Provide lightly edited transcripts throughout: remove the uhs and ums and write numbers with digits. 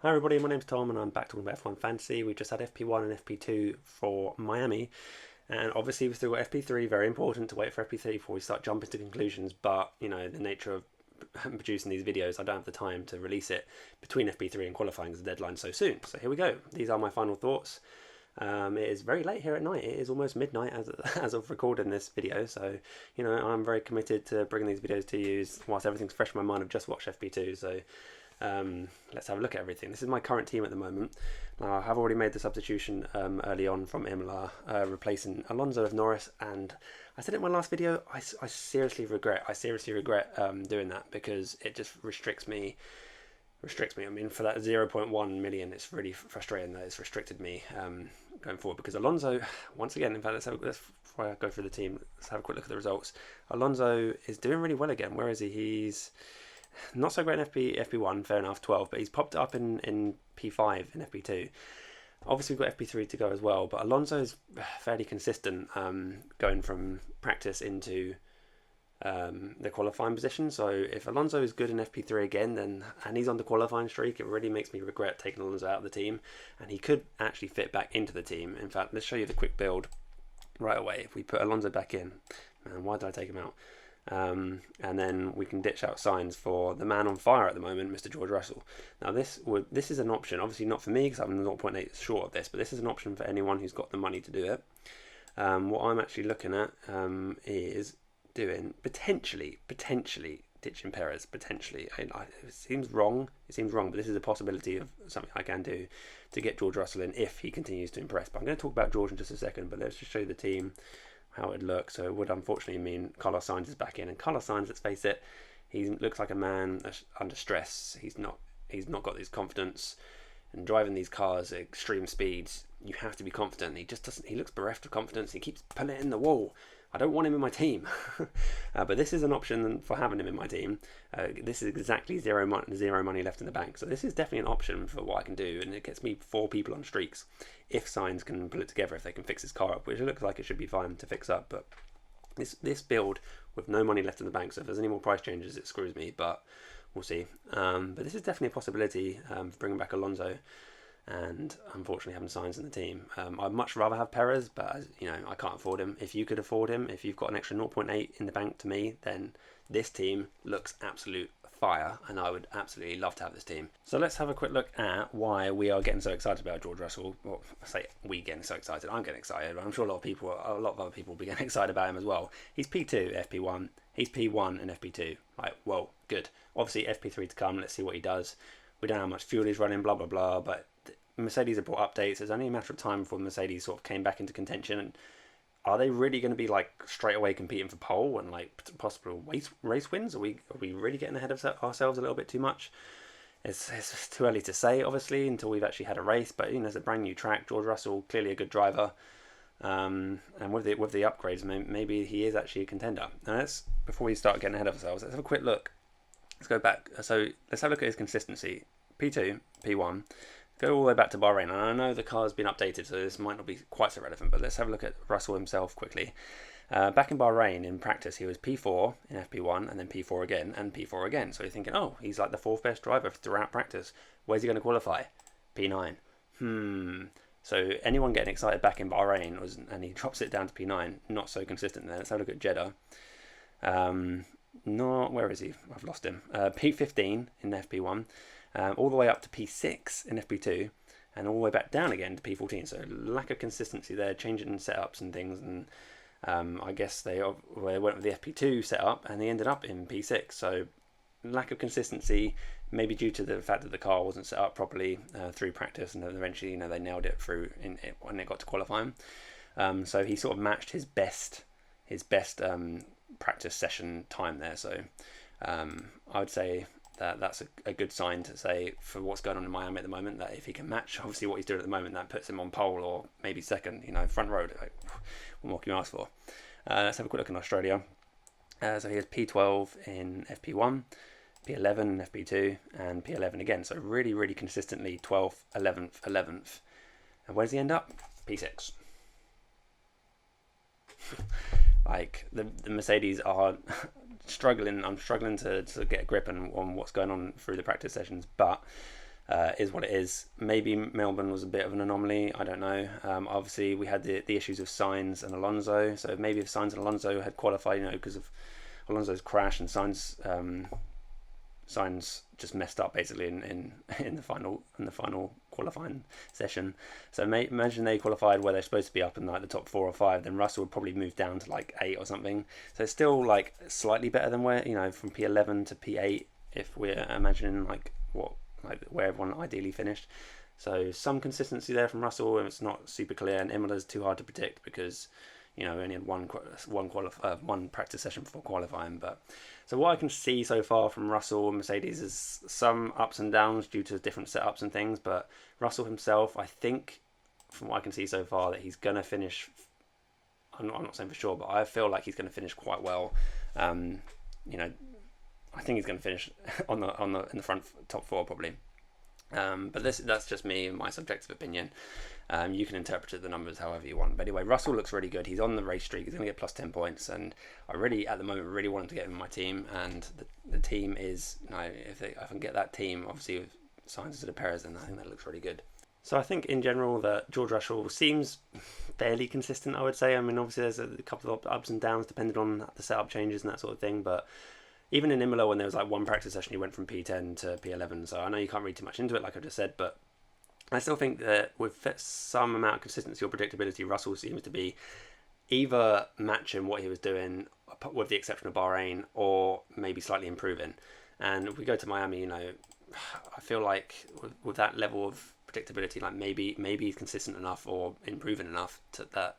Hi everybody, my name's Tom and I'm back talking about F1 Fantasy. We've just had FP1 and FP2 for Miami, and obviously we've still got FP3, very important to wait for FP3 before we start jumping to conclusions, but you know, the nature of producing these videos, I don't have the time to release it between FP3 and qualifying as the deadline so soon. So here we go, these are my final thoughts. It is very late here at night, it is almost midnight as of recording this video, so you know, I'm very committed to bringing these videos to you whilst everything's fresh in my mind. I've just watched FP2, so let's have a look at everything. This is my current team at the moment. Now, I have already made the substitution early on from Imola, replacing Alonso with Norris, and I said it in my last video, I seriously regret doing that because it just restricts me. I mean, for that 0.1 million, it's really frustrating that it's restricted me going forward, because Alonso, once again, in fact, before I go through the team, let's have a quick look at the results. Alonso is doing really well again. Where is he? He's not so great in FP1, fair enough, 12, but he's popped up in P5 in FP2. Obviously, we've got FP3 to go as well, but Alonso is fairly consistent going from practice into the qualifying position. So if Alonso is good in FP3 again, and he's on the qualifying streak, it really makes me regret taking Alonso out of the team, and he could actually fit back into the team. In fact, let's show you the quick build right away. If we put Alonso back in, man, why did I take him out? And then we can ditch out signs for the man on fire at the moment, Mr. George Russell. Now this is an option, obviously not for me because I'm 0.8 short of this, but this is an option for anyone who's got the money to do it. What I'm actually looking at is doing potentially ditching Perez. Potentially, it seems wrong, but this is a possibility of something I can do to get George Russell in if he continues to impress. But I'm going to talk about George in just a second, but let's just show you the team, how it looks. So it would unfortunately mean Carlos Sainz is back in, and Carlos Sainz, let's face it, he looks like a man under stress. He's not got this confidence, and driving these cars at extreme speeds, you have to be confident. He just doesn't. He looks bereft of confidence. He keeps pulling it in the wall. I don't want him in my team, but this is an option for having him in my team. This is exactly zero money left in the bank, so this is definitely an option for what I can do, and it gets me 4 people on streaks if Sainz can pull it together, if they can fix his car up, which it looks like it should be fine to fix up. But this build with no money left in the bank, so if there's any more price changes, it screws me, but we'll see. But this is definitely a possibility for bringing back Alonso, and unfortunately having Sainz in the team. I'd much rather have Perez, but you know, I can't afford him. If you could afford him, if you've got an extra 0.8 in the bank to me, then this team looks absolute fire, and I would absolutely love to have this team. So let's have a quick look at why we are getting so excited about George Russell. Well, I say we getting so excited, I'm getting excited, but I'm sure a lot of other people will be getting excited about him as well. He's P2 FP1, he's P1 and FP2. Like, whoa, good. Obviously FP3 to come, let's see what he does. We don't know how much fuel he's running, blah blah blah, but Mercedes have brought updates. It's only a matter of time before Mercedes sort of came back into contention. And are they really going to be like straight away competing for pole and like possible race wins? Are we really getting ahead of ourselves a little bit too much? It's too early to say, obviously, until we've actually had a race. But you know, it's a brand new track. George Russell, clearly a good driver, and with the upgrades, maybe he is actually a contender. Now before we start getting ahead of ourselves, let's have a quick look. Let's go back. So let's have a look at his consistency. P2, P1. Go all the way back to Bahrain, and I know the car's been updated, so this might not be quite so relevant, but let's have a look at Russell himself quickly. Back in Bahrain, in practice, he was P4 in FP1, and then P4 again, and P4 again. So you're thinking, oh, he's like the 4th best driver throughout practice. Where's he going to qualify? P9. So anyone getting excited back in Bahrain, and he drops it down to P9, not so consistent there. Let's have a look at Jeddah. Where is he? I've lost him. P15 in FP1. All the way up to P6 in FP2, and all the way back down again to P14. So lack of consistency there, changing setups and things, and I guess they went with the FP2 setup and they ended up in P6. So lack of consistency, maybe due to the fact that the car wasn't set up properly through practice, and then eventually, they nailed it through when it got to qualifying. So he sort of matched his best practice session time there. So I would say that's a good sign to say for what's going on in Miami at the moment, that if he can match obviously what he's doing at the moment, that puts him on pole or maybe second, front row. Like, what more can you ask for? Let's have a quick look in Australia. So he has P12 in FP1, P11 in FP2, and P11 again. So really, really consistently 12th, 11th, 11th. And where does he end up? P6. Like, the Mercedes are struggling. I'm struggling to get a grip on what's going on through the practice sessions, but is what it is. Maybe Melbourne was a bit of an anomaly. I don't know. Obviously, we had the issues of Sainz and Alonso. So maybe if Sainz and Alonso had qualified, because of Alonso's crash and Sainz just messed up basically in the final qualifying session. So imagine they qualified where they're supposed to be up in like the top 4 or 5, then Russell would probably move down to like 8 or something. So it's still like slightly better than where from P11 to P8 if we're imagining like where everyone ideally finished. So some consistency there from Russell, and it's not super clear. And Imola's too hard to predict because we only had one practice session before qualifying. But so what I can see so far from Russell and Mercedes is some ups and downs due to different setups and things. But Russell himself, I think, from what I can see so far, that he's going to finish. I'm not saying for sure, but I feel like he's going to finish quite well. I think he's going to finish in the front top 4 probably. But that's just me and my subjective opinion. You can interpret the numbers however you want. But anyway, Russell looks really good. He's on the race streak. He's going to get plus 10 points. And I really, at the moment, really want him to get him in my team. And the team is, if I can get that team, obviously with Sainz to the Perez, then I think that looks really good. So I think in general that George Russell seems fairly consistent, I would say. I mean, obviously there's a couple of ups and downs depending on the setup changes and that sort of thing. But even in Imola, when there was like one practice session, he went from P10 to P11. So I know you can't read too much into it, like I just said, but I still think that with some amount of consistency or predictability, Russell seems to be either matching what he was doing, with the exception of Bahrain, or maybe slightly improving. And if we go to Miami, I feel like with that level of predictability, like maybe he's consistent enough or improving enough that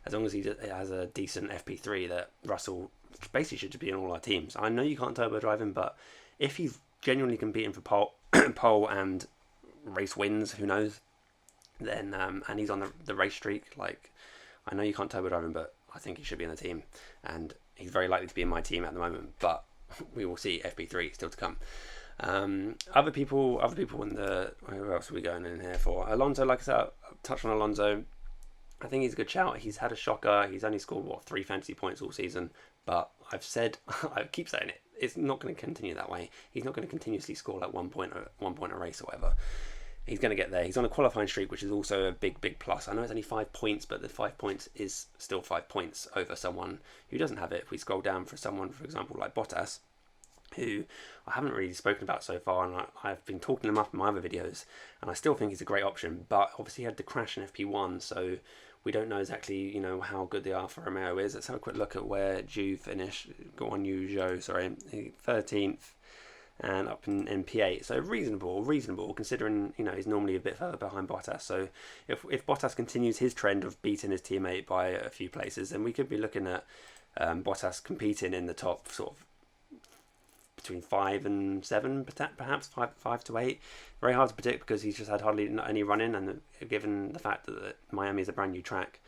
as long as he has a decent FP3, that Russell basically should be in all our teams. I know you can't turbo drive him, but if he's genuinely competing for pole and race wins, who knows, then and he's on the race streak, like, I know you can't turbo drive him, but I think he should be in the team, and he's very likely to be in my team at the moment, but we will see. FP3 still to come. Other people in the, who else are we going in here for? Alonso, like I said, I'll touch on Alonso. I think he's a good shout. He's had a shocker. He's only scored 3 fantasy points all season, but I've said, I keep saying it, it's not going to continue that way. He's not going to continuously score like 1 point a race or whatever. He's going to get there. He's on a qualifying streak, which is also a big plus. I know it's only 5 points, but the 5 points is still 5 points over someone who doesn't have it. If we scroll down for someone, for example, like Bottas, who I haven't really spoken about so far, and I've been talking him up in my other videos, and I still think he's a great option, but obviously he had the crash in FP1, so we don't know exactly, how good the Alfa Romeo is. Let's have a quick look at where Juve finished. Go on, sorry, 13th. And up in P8, so reasonable considering he's normally a bit further behind Bottas. So if Bottas continues his trend of beating his teammate by a few places, then we could be looking at Bottas competing in the top sort of between 5 and 7, perhaps 5 to 8. Very hard to predict because he's just had hardly any running, and given the fact that Miami is a brand new track,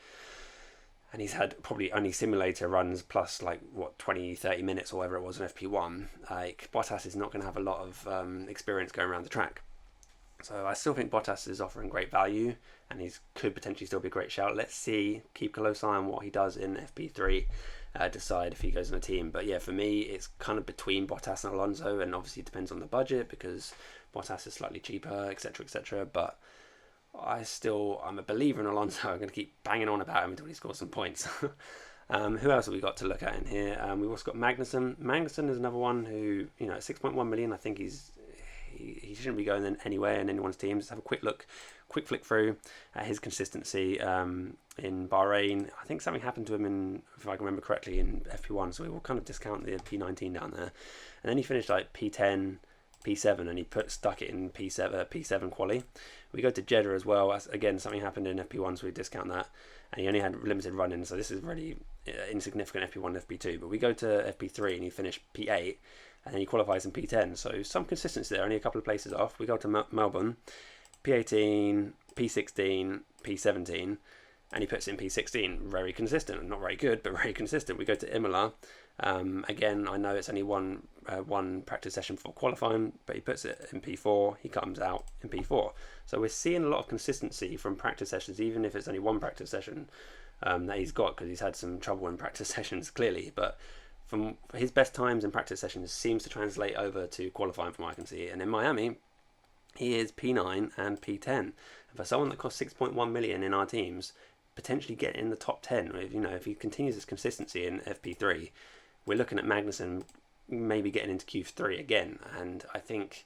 and he's had probably only simulator runs plus 20-30 minutes or whatever it was in FP1. Like, Bottas is not going to have a lot of experience going around the track. So I still think Bottas is offering great value, and he could potentially still be a great shout. Let's see, keep a close eye on what he does in FP3, decide if he goes on a team. But yeah, for me, it's kind of between Bottas and Alonso, and obviously it depends on the budget because Bottas is slightly cheaper, etc. But I'm a believer in Alonso. I'm going to keep banging on about him until he scores some points. Who else have we got to look at in here? We've also got Magnussen. Magnussen is another one who, at 6.1 million, I think he shouldn't be going anywhere in anyone's teams. Let's have a quick flick through his consistency in Bahrain. I think something happened to him if I can remember correctly, in FP1, so we will kind of discount the P19 down there. And then he finished like P10, P7, and he stuck it in P7 quali. We go to Jeddah as well. Again, something happened in FP1, so we discount that. And he only had limited running, so this is really insignificant FP1 FP2. But we go to FP3 and he finished P8, and then he qualifies in P10. So some consistency there, only a couple of places off. We go to Melbourne, P18, P16, P17, and he puts in P16. Very consistent, not very good, but very consistent. We go to Imola. Again, I know it's only one practice session for qualifying, but he puts it in P4. He comes out in P4. So we're seeing a lot of consistency from practice sessions, even if it's only one practice session that he's got, because he's had some trouble in practice sessions clearly. But from his best times in practice sessions seems to translate over to qualifying, from what I can see. And in Miami, he is P9 and P10. And for someone that costs 6.1 million in our teams, potentially get in the top 10, if he continues his consistency in FP3, we're looking at Magnussen maybe getting into Q3 again. And I think,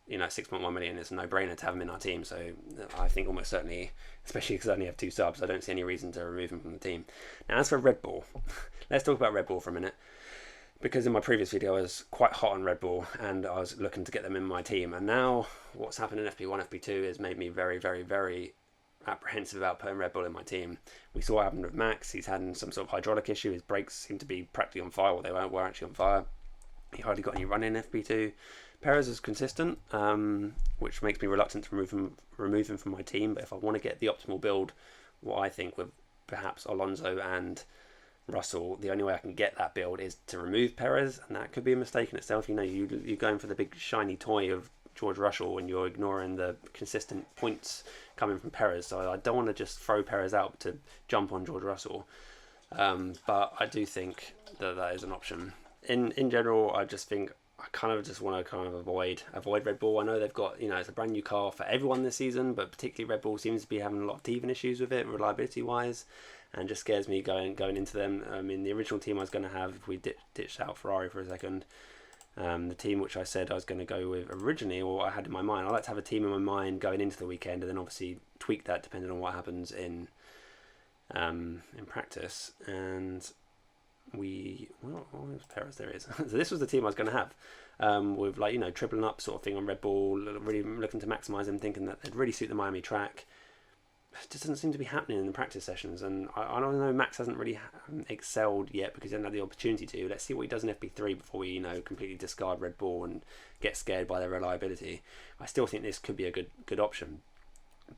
6.1 million is a no-brainer to have him in our team. So I think almost certainly, especially because I only have 2 subs, I don't see any reason to remove him from the team. Now, as for Red Bull, let's talk about Red Bull for a minute. Because in my previous video I was quite hot on Red Bull and I was looking to get them in my team. And now what's happened in FP1, FP2 has made me very, very, very apprehensive about putting Red Bull in my team. We saw what happened with Max. He's had some sort of hydraulic issue. His brakes seem to be practically on fire. Well, they were actually on fire. He hardly got any run in FP2. Perez is consistent, which makes me reluctant to remove him from my team. But if I want to get the optimal build, what I think with perhaps Alonso and Russell, the only way I can get that build is to remove Perez, and that could be a mistake in itself. You're going for the big shiny toy of George Russell and you're ignoring the consistent points coming from Perez. So I don't want to just throw Perez out to jump on George Russell, but I do think that is an option. In general, I just think I kind of just want to avoid Red Bull. I know they've got, it's a brand new car for everyone this season, but particularly Red Bull seems to be having a lot of teething issues with it, reliability wise, and just scares me going into them. I mean, the original team I was going to have, if we ditched out Ferrari for a second, the team which I said I was going to go with originally, or I had in my mind, I like to have a team in my mind going into the weekend, and then obviously tweak that depending on what happens in practice. And what was Perez? There is. So this was the team I was going to have, with tripling up sort of thing on Red Bull, really looking to maximise them, thinking that they'd really suit the Miami track. It just doesn't seem to be happening in the practice sessions, and I don't know, Max hasn't really excelled yet because he hasn't had the opportunity to. Let's see what he does in FP3 before we completely discard Red Bull and get scared by their reliability. I still think this could be a good option,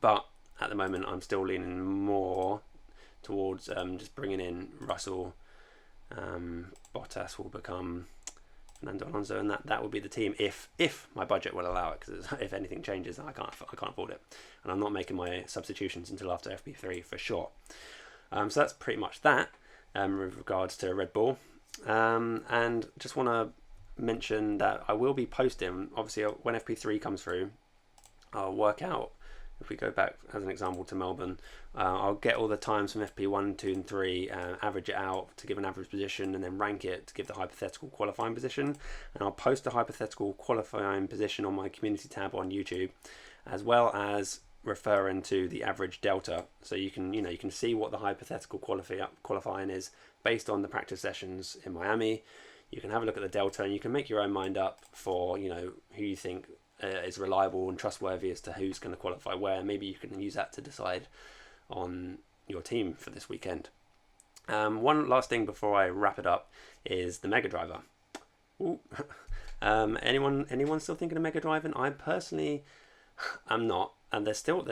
but at the moment I'm still leaning more towards just bringing in Russell. Bottas will become Fernando Alonso, and that will be the team if my budget will allow it, because if anything changes I can't afford it, and I'm not making my substitutions until after FP3 for sure. So that's pretty much that with regards to Red Bull, and just want to mention that I will be posting, obviously when FP3 comes through, I'll work out. If we go back as an example to Melbourne, I'll get all the times from FP1, 2 and 3, average it out to give an average position, and then rank it to give the hypothetical qualifying position. And I'll post the hypothetical qualifying position on my community tab on YouTube, as well as referring to the average delta. So you can see what the hypothetical qualifying is based on the practice sessions in Miami. You can have a look at the delta, and you can make your own mind up for who you think is reliable and trustworthy as to who's going to qualify where. Maybe you can use that to decide on your team for this weekend. One last thing before I wrap it up is the Mega Driver. Anyone still thinking of Mega Driving? I personally am not, and I still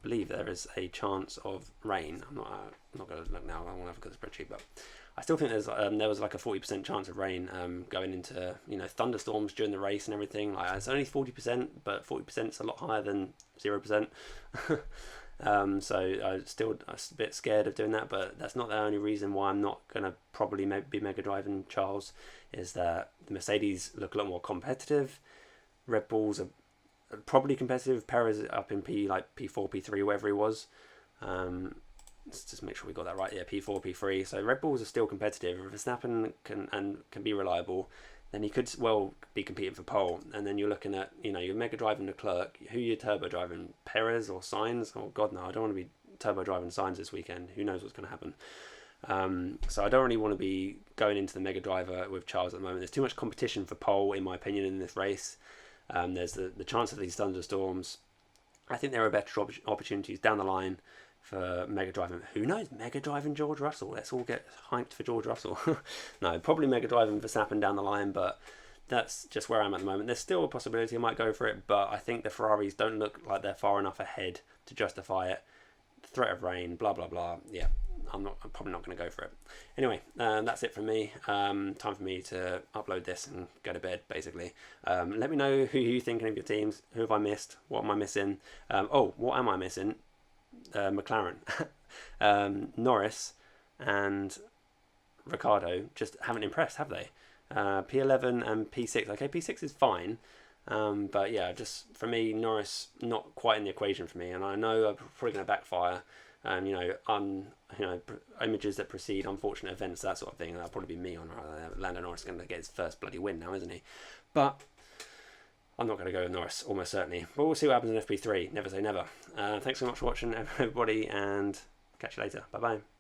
believe there is a chance of rain. I'm not going to look now. I won't have a good spreadsheet, but I still think there was like a 40% chance of rain going into thunderstorms during the race and everything. Like, it's only 40%, but 40% is a lot higher than 0%. So I'm still a bit scared of doing that, but that's not the only reason why I'm not going to probably be Mega Driving Charles. Is that the Mercedes look a lot more competitive. Red Bulls are probably competitive. Perez up in P4, P3, wherever he was. Let's just make sure we got that right. Yeah, P4, P3. So Red Bulls are still competitive. If Verstappen can be reliable, then he could well be competing for pole. And then you're looking at, you're Mega driving Leclerc. Who are you turbo driving? Perez or Sainz? Oh God, no! I don't want to be turbo driving Sainz this weekend. Who knows what's going to happen? So I don't really want to be going into the Mega Driver with Charles at the moment. There's too much competition for pole, in my opinion, in this race. There's the chance of these thunderstorms. I think there are better opportunities down the line for Mega Driving. Who knows? Mega Driving George Russell. Let's all get hyped for George Russell. No, probably Mega Driving Verstappen down the line, but that's just where I'm at the moment. There's still a possibility I might go for it, but I think the Ferraris don't look like they're far enough ahead to justify it. Threat of rain, blah blah blah. Yeah, I'm probably not going to go for it. Anyway, that's it from me. Time for me to upload this and go to bed, basically. Let me know who you're thinking of your teams. Who have I missed? What am I missing? What am I missing? McLaren. Norris and Ricardo just haven't impressed, have they? P11 and P6. Okay, P6 is fine, But yeah, just for me, Norris not quite in the equation for me, and I know I'm probably going to backfire. You know, images that precede unfortunate events, that sort of thing. That'll probably be me on Lando Norris is going to get his first bloody win now, isn't he? But I'm not going to go with Norris, almost certainly. But we'll see what happens in FP3. Never say never. Thanks so much for watching, everybody, and catch you later. Bye bye.